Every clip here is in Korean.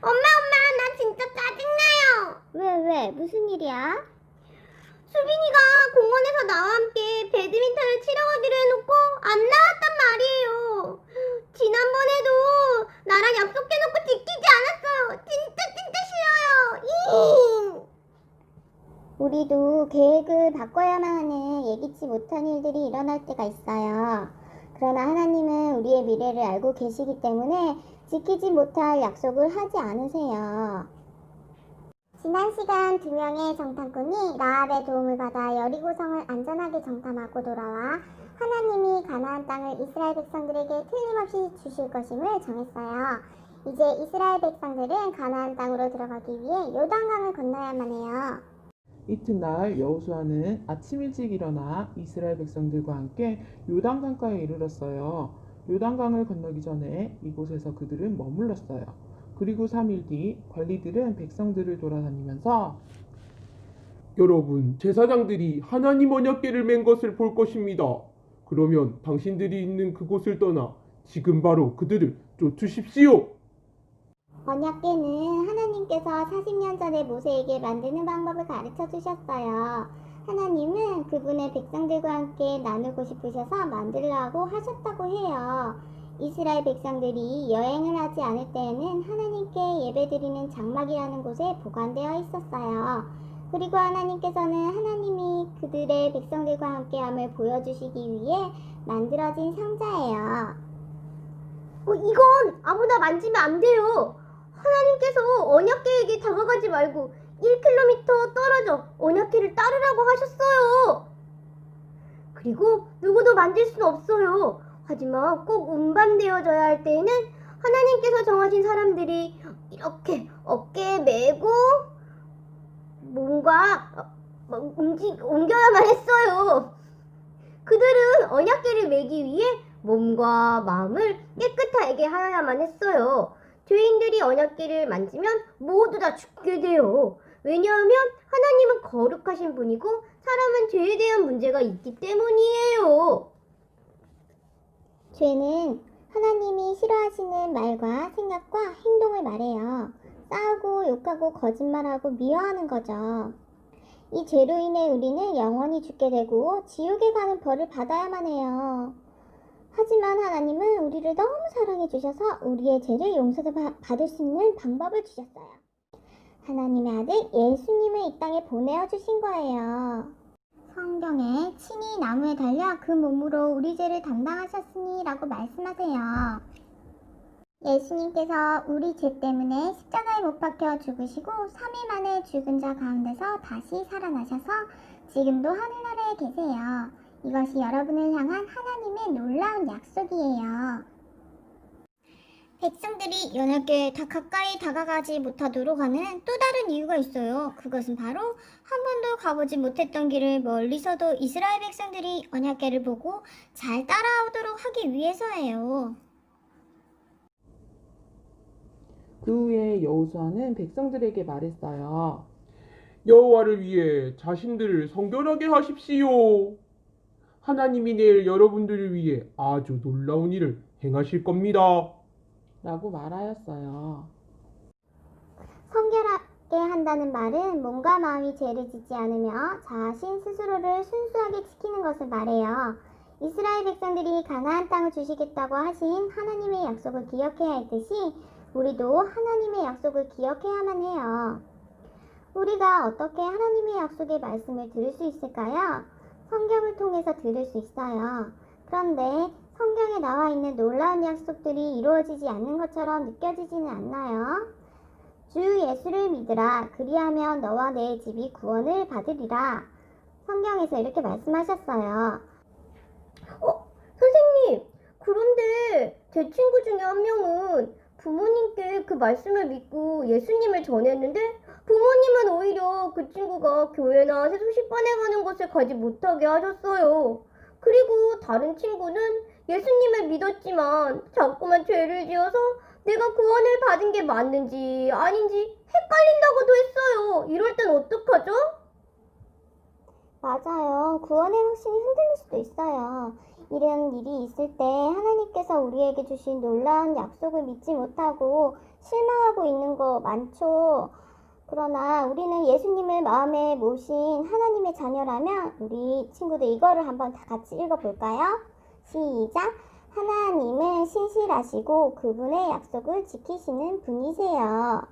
엄마, 나 진짜 짜증나요. 왜? 무슨 일이야? 수빈이가 공원에서 나와 함께 배드민턴을 치러 가기로 해놓고 안 나왔단 말이에요. 지난번에도 나랑 약속해놓고 지키지 않았어요. 진짜 싫어요. 우리도 계획을 바꿔야만 하는 예기치 못한 일들이 일어날 때가 있어요. 그러나 하나님은 우리의 미래를 알고 계시기 때문에 지키지 못할 약속을 하지 않으세요. 지난 시간 2명의 정탐꾼이 라합의 도움을 받아 여리고성을 안전하게 정탐하고 돌아와 하나님이 가나안 땅을 이스라엘 백성들에게 틀림없이 주실 것임을 정했어요. 이제 이스라엘 백성들은 가나안 땅으로 들어가기 위해 요단강을 건너야만 해요. 이튿날 여호수아는 아침 일찍 일어나 이스라엘 백성들과 함께 요단강가에 이르렀어요. 요단강을 건너기 전에 이곳에서 그들은 머물렀어요. 그리고 3일 뒤 관리들은 백성들을 돌아다니면서 여러분, 제사장들이 하나님 언약궤를 맨 것을 볼 것입니다. 그러면 당신들이 있는 그곳을 떠나 지금 바로 그들을 쫓으십시오. 언약궤는 하나님께서 40년 전에 모세에게 만드는 방법을 가르쳐 주셨어요. 하나님은 그분의 백성들과 함께 나누고 싶으셔서 만들라고 하셨다고 해요. 이스라엘 백성들이 여행을 하지 않을 때에는 하나님께 예배드리는 장막이라는 곳에 보관되어 있었어요. 그리고 하나님께서는 하나님이 그들의 백성들과 함께함을 보여주시기 위해 만들어진 상자예요. 이건 아무나 만지면 안 돼요. 하나님께서 언약궤에게 다가가지 말고 1km 떨어져 언약궤를 따르라고 하셨어요. 그리고 누구도 만질 수는 없어요. 하지만 꼭 운반되어져야 할 때에는 하나님께서 정하신 사람들이 이렇게 어깨에 메고 뭔가 옮겨야만 했어요. 그들은 언약궤를 메기 위해 몸과 마음을 깨끗하게 하여야만 했어요. 죄인들이 언약궤를 만지면 모두 다 죽게 돼요. 왜냐하면 하나님은 거룩하신 분이고 사람은 죄에 대한 문제가 있기 때문이에요. 죄는 하나님이 싫어하시는 말과 생각과 행동을 말해요. 싸우고 욕하고 거짓말하고 미워하는 거죠. 이 죄로 인해 우리는 영원히 죽게 되고 지옥에 가는 벌을 받아야만 해요. 하지만 하나님은 우리를 너무 사랑해 주셔서 우리의 죄를 용서받을 수 있는 방법을 주셨어요. 하나님의 아들 예수님을 이 땅에 보내어 주신 거예요. 성경에 친히 나무에 달려 그 몸으로 우리 죄를 담당하셨으니 라고 말씀하세요. 예수님께서 우리 죄 때문에 십자가에 못 박혀 죽으시고 3일 만에 죽은 자 가운데서 다시 살아나셔서 지금도 하늘나라에 계세요. 이것이 여러분을 향한 하나님의 놀라운 약속이에요. 백성들이 언약궤에 다 가까이 다가가지 못하도록 하는 또 다른 이유가 있어요. 그것은 바로 한 번도 가보지 못했던 길을 멀리서도 이스라엘 백성들이 언약궤를 보고 잘 따라오도록 하기 위해서예요. 그 후에 여호수아는 백성들에게 말했어요. 여호와를 위해 자신들을 성결하게 하십시오. 하나님이 내일 여러분들을 위해 아주 놀라운 일을 행하실 겁니다. 라고 말하였어요. 성결하게 한다는 말은 몸과 마음이 죄를 짓지 않으며 자신 스스로를 순수하게 지키는 것을 말해요. 이스라엘 백성들이 가나안 땅을 주시겠다고 하신 하나님의 약속을 기억해야 했듯이 우리도 하나님의 약속을 기억해야만 해요. 우리가 어떻게 하나님의 약속의 말씀을 들을 수 있을까요? 성경을 통해서 들을 수 있어요. 그런데 성경에 나와 있는 놀라운 약속들이 이루어지지 않는 것처럼 느껴지지는 않나요? 주 예수를 믿으라. 그리하면 너와 내 집이 구원을 받으리라. 성경에서 이렇게 말씀하셨어요. 선생님, 그런데 제 친구 중에 한 명은 부모님께 그 말씀을 믿고 예수님을 전했는데 부모님은 오히려 그 친구가 교회나 세수식반에 가는 곳에 가지 못하게 하셨어요. 그리고 다른 친구는 예수님을 믿었지만 자꾸만 죄를 지어서 내가 구원을 받은 게 맞는지 아닌지 헷갈린다고도 했어요. 이럴 땐 어떡하죠? 맞아요. 구원의 확신이 흔들릴 수도 있어요. 이런 일이 있을 때 하나님께서 우리에게 주신 놀라운 약속을 믿지 못하고 실망하고 있는 거 많죠. 그러나 우리는 예수님을 마음에 모신 하나님의 자녀라면 우리 친구들 이거를 한번 다 같이 읽어볼까요? 시작! 하나님은 신실하시고 그분의 약속을 지키시는 분이세요.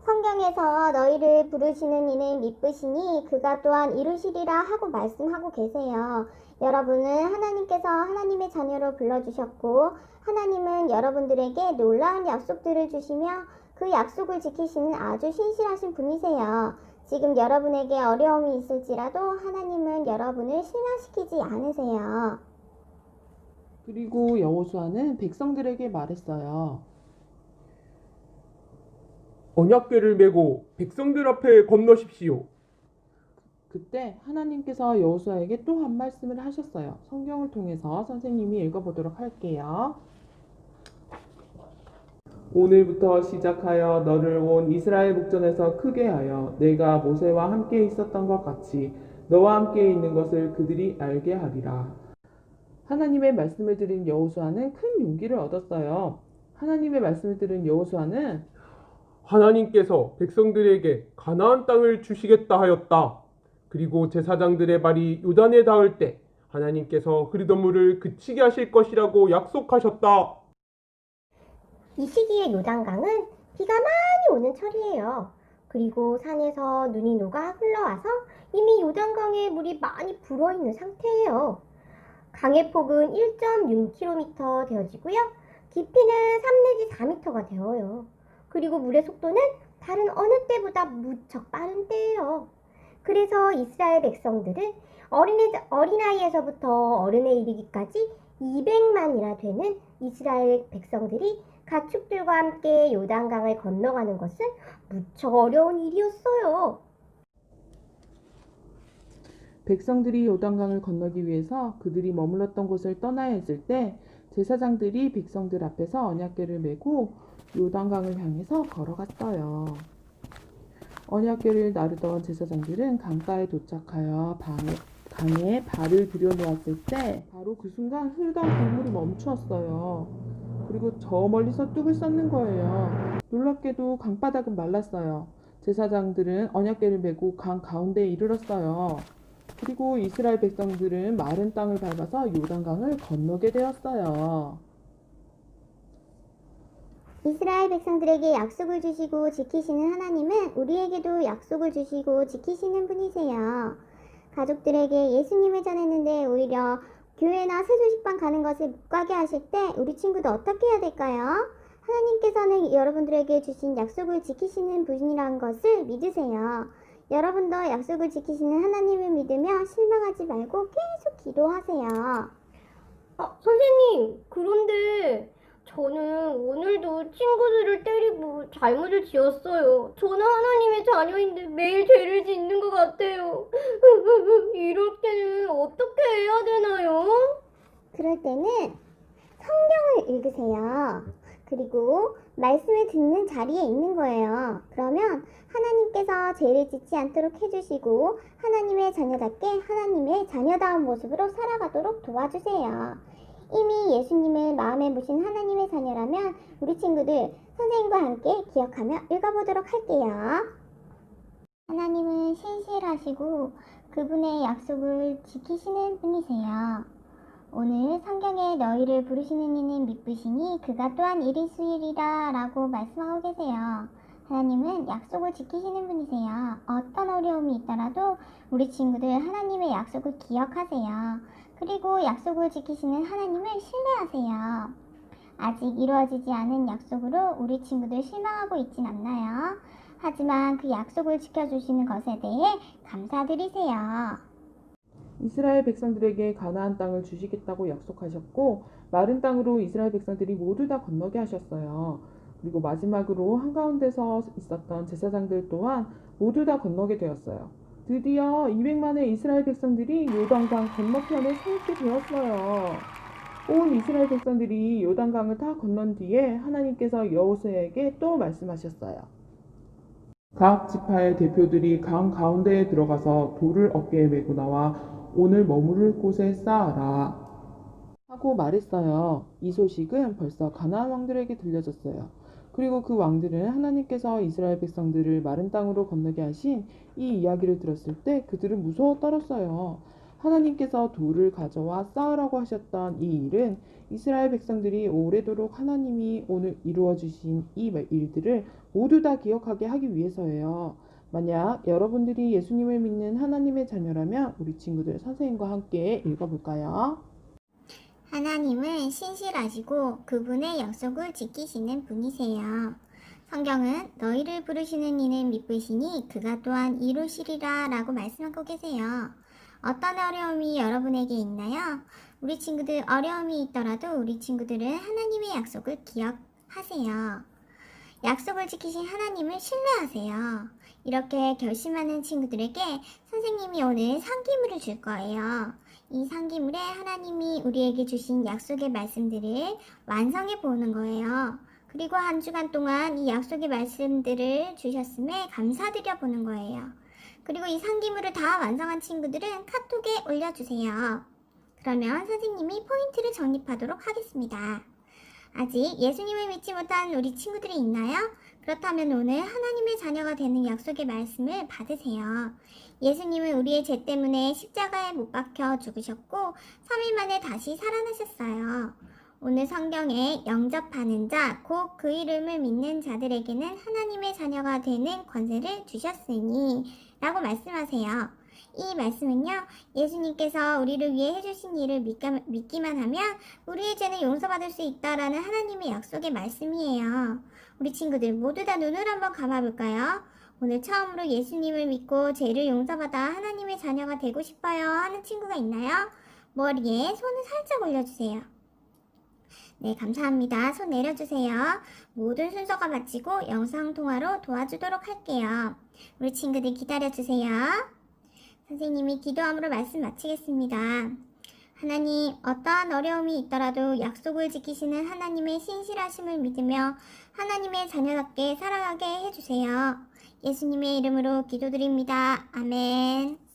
성경에서 너희를 부르시는 이는 미쁘시니 그가 또한 이루시리라 하고 말씀하고 계세요. 여러분은 하나님께서 하나님의 자녀로 불러주셨고 하나님은 여러분들에게 놀라운 약속들을 주시며 그 약속을 지키시는 아주 신실하신 분이세요. 지금 여러분에게 어려움이 있을지라도 하나님은 여러분을 실망시키지 않으세요. 그리고 여호수아는 백성들에게 말했어요. 언약궤를 메고 백성들 앞에 건너십시오. 그때 하나님께서 여호수아에게 또 한 말씀을 하셨어요. 성경을 통해서 선생님이 읽어보도록 할게요. 오늘부터 시작하여 너를 온 이스라엘 목전에서 크게 하여 내가 모세와 함께 있었던 것 같이 너와 함께 있는 것을 그들이 알게 하리라. 하나님의 말씀을 들은 여호수아는 큰 용기를 얻었어요. 하나님의 말씀을 들은 여호수아는 하나님께서 백성들에게 가나안 땅을 주시겠다 하였다. 그리고 제사장들의 발이 요단에 닿을 때 하나님께서 흐르던 물을 그치게 하실 것이라고 약속하셨다. 이 시기의 요단강은 비가 많이 오는 철이에요. 그리고 산에서 눈이 녹아 흘러와서 이미 요단강에 물이 많이 불어있는 상태예요. 강의 폭은 1.6km 되어지고요. 깊이는 3 내지 4m가 되어요. 그리고 물의 속도는 다른 어느 때보다 무척 빠른 때예요. 그래서 이스라엘 백성들은 어린아이에서부터 어른에 이르기까지 200만이나 되는 이스라엘 백성들이 가축들과 함께 요단강을 건너가는 것은 무척 어려운 일이었어요. 백성들이 요단강을 건너기 위해서 그들이 머물렀던 곳을 떠나야 했을 때 제사장들이 백성들 앞에서 언약궤를 메고 요단강을 향해서 걸어갔어요. 언약궤를 나르던 제사장들은 강가에 도착하여 강에 발을 들여놓았을 때 바로 그 순간 흐르던 강물이 멈추었어요. 그리고 저 멀리서 뚝을 섰는 거예요. 놀랍게도 강바닥은 말랐어요. 제사장들은 언약궤를 메고 강 가운데에 이르렀어요. 그리고 이스라엘 백성들은 마른 땅을 밟아서 요단강을 건너게 되었어요. 이스라엘 백성들에게 약속을 주시고 지키시는 하나님은 우리에게도 약속을 주시고 지키시는 분이세요. 가족들에게 예수님을 전했는데 오히려 교회나 세조식반 가는 것을 못 가게 하실 때 우리 친구도 어떻게 해야 될까요? 하나님께서는 여러분들에게 주신 약속을 지키시는 분이라는 것을 믿으세요. 여러분도 약속을 지키시는 하나님을 믿으며 실망하지 말고 계속 기도하세요. 선생님, 그런데 저는 오늘도 친구들을 때리고 잘못을 지었어요. 저는 하나님의 자녀인데 매일 죄를 짓는 것 같아요. 이럴 때는 어떻게 해야 되나요? 그럴 때는 성경을 읽으세요. 그리고 말씀을 듣는 자리에 있는 거예요. 그러면 하나님께서 죄를 짓지 않도록 해주시고 하나님의 자녀답게 하나님의 자녀다운 모습으로 살아가도록 도와주세요. 이미 예수님을 마음에 모신 하나님의 자녀라면 우리 친구들 선생님과 함께 기억하며 읽어보도록 할게요. 하나님은 신실하시고 그분의 약속을 지키시는 분이세요. 오늘 성경에 너희를 부르시는 이는 미쁘시니 그가 또한 이루시리라 라고 말씀하고 계세요. 하나님은 약속을 지키시는 분이세요. 어떤 어려움이 있더라도 우리 친구들 하나님의 약속을 기억하세요. 그리고 약속을 지키시는 하나님을 신뢰하세요. 아직 이루어지지 않은 약속으로 우리 친구들 실망하고 있진 않나요? 하지만 그 약속을 지켜주시는 것에 대해 감사드리세요. 이스라엘 백성들에게 가나안 땅을 주시겠다고 약속하셨고 마른 땅으로 이스라엘 백성들이 모두 다 건너게 하셨어요. 그리고 마지막으로 한가운데서 있었던 제사장들 또한 모두 다 건너게 되었어요. 드디어 200만의 이스라엘 백성들이 요단강 건너편에 서 있게 되었어요. 온 이스라엘 백성들이 요단강을 다 건넌 뒤에 하나님께서 여호수아에게 또 말씀하셨어요. 각 지파의 대표들이 강 가운데에 들어가서 돌을 어깨에 메고 나와 오늘 머무를 곳에 쌓아라. 각 않고 말했어요. 이 소식은 벌써 가나안 왕들에게 들려졌어요. 그리고 그 왕들은 하나님께서 이스라엘 백성들을 마른 땅으로 건너게 하신 이 이야기를 들었을 때 그들은 무서워 떨었어요. 하나님께서 돌을 가져와 쌓으라고 하셨던 이 일은 이스라엘 백성들이 오래도록 하나님이 오늘 이루어 주신 이 일들을 모두 다 기억하게 하기 위해서예요. 만약 여러분들이 예수님을 믿는 하나님의 자녀라면 우리 친구들 선생님과 함께 읽어볼까요? 하나님은 신실하시고 그분의 약속을 지키시는 분이세요. 성경은 너희를 부르시는 이는 미쁘시니 그가 또한 이루시리라 라고 말씀하고 계세요. 어떤 어려움이 여러분에게 있나요? 우리 친구들 어려움이 있더라도 우리 친구들은 하나님의 약속을 기억하세요. 약속을 지키신 하나님을 신뢰하세요. 이렇게 결심하는 친구들에게 선생님이 오늘 상기물을 줄 거예요. 이 상기물에 하나님이 우리에게 주신 약속의 말씀들을 완성해 보는 거예요. 그리고 한 주간 동안 이 약속의 말씀들을 주셨음에 감사드려 보는 거예요. 그리고 이 상기물을 다 완성한 친구들은 카톡에 올려주세요. 그러면 선생님이 포인트를 정립하도록 하겠습니다. 아직 예수님을 믿지 못한 우리 친구들이 있나요? 그렇다면 오늘 하나님의 자녀가 되는 약속의 말씀을 받으세요. 예수님은 우리의 죄 때문에 십자가에 못 박혀 죽으셨고 3일 만에 다시 살아나셨어요. 오늘 성경에 영접하는 자, 곧 그 이름을 믿는 자들에게는 하나님의 자녀가 되는 권세를 주셨으니 라고 말씀하세요. 이 말씀은요, 예수님께서 우리를 위해 해주신 일을 믿기만 하면 우리의 죄는 용서받을 수 있다라는 하나님의 약속의 말씀이에요. 우리 친구들 모두 다 눈을 한번 감아볼까요? 오늘 처음으로 예수님을 믿고 죄를 용서받아 하나님의 자녀가 되고 싶어요 하는 친구가 있나요? 머리에 손을 살짝 올려주세요. 네, 감사합니다. 손 내려주세요. 모든 순서가 마치고 영상통화로 도와주도록 할게요. 우리 친구들 기다려주세요. 선생님이 기도함으로 말씀 마치겠습니다. 하나님, 어떠한 어려움이 있더라도 약속을 지키시는 하나님의 신실하심을 믿으며 하나님의 자녀답게 살아가게 해주세요. 예수님의 이름으로 기도드립니다. 아멘.